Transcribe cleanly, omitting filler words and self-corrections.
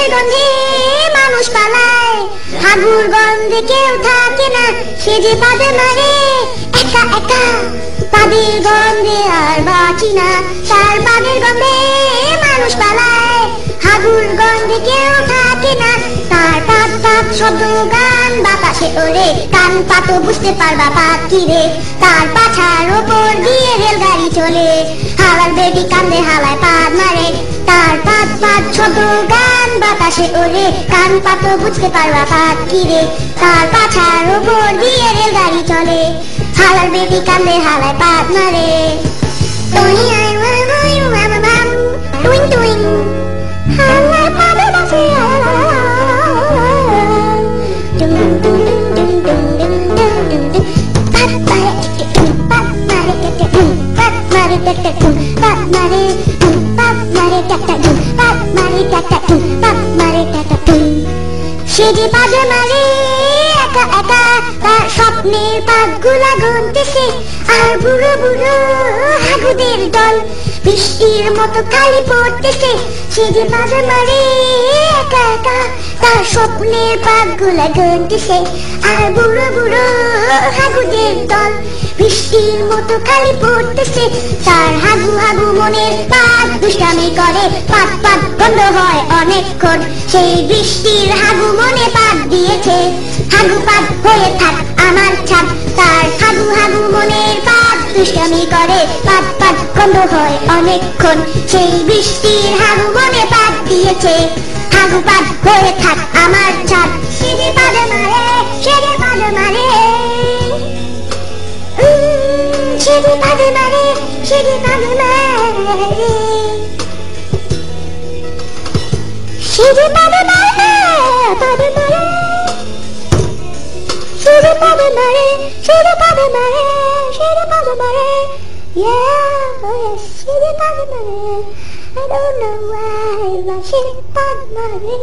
পাদের গন্ধে মানুষ পালায়, হাগুর গন্ধে কেউ থাকে না, সে যে পাদে মারে একা একা। পাদের গন্ধে আর বাঁচি না, তার পাদের গন্ধে মানুষ পালায়, হাগুর গন্ধে কেউ থাকে না, তার পাত পাত শব্দ গান বাতাসে ওরে, কান পাতো বুঝতে পারবা পাত কি রে, তার পাছার ওপর দিয়ে রেলগাড়ি চলে, হালার বেবি কান্দে হালায় পাত মারে, তার পাত পাত শব্দ গান বাতাসে ওরে, কান পাতো বুঝতে পারবা পাত কি রে, তার পাছার ওপর দিয়ে রেলগাড়ি চলে, হালার বেবি কান্দে হালায় পাত মারে। টুইং টুইং হালায় পাদে বাসে সে যে পাদে মারে একা একা, তার স্বপ্নের পাতগুলা গুনতেছে, আর বুড়ো বুড়ো হাগুদের দল বৃষ্টির মতো খালি পড়তেছে, সে যে পাদে মারে একা একা, তার স্বপ্নের পাতগুলা গুনতেছে, আর বুড়ো বুড়ো হাগুদের দল বৃষ্টির মতো খালি পড়তেছে, তার হাগু হাগু মনের পাত দুষ্টামি করে, পাত পাত বন্ধ হয় অনেকক্ষণ, সেই বৃষ্টির হাগু মনে পাত দিয়েছে, হাগু পাত হয়ে থাক আমার ছাপ, তার হাগু হাগু মনের পাত দুষ্টামি করে, পাত পাত বন্ধ হয় অনেকক্ষণ, সেই বৃষ্টির হাগু মনে পাত দিয়েছে, হাগু পাত হয়ে থাক আমার ছাপ। সে যে পাদে মারে, সে যে পাদে মারে, সে যে পাদে মারে, সে যে পাদে মারে, সে যে পাদে মারে, পাদে মারে, সে যে পাদে মারে, সে যে পাদে মারে, সে যে পাদে মারে, yeah, oh yes, সে যে পাদে মারে, I don't know why, but সে যে পাদে মারে।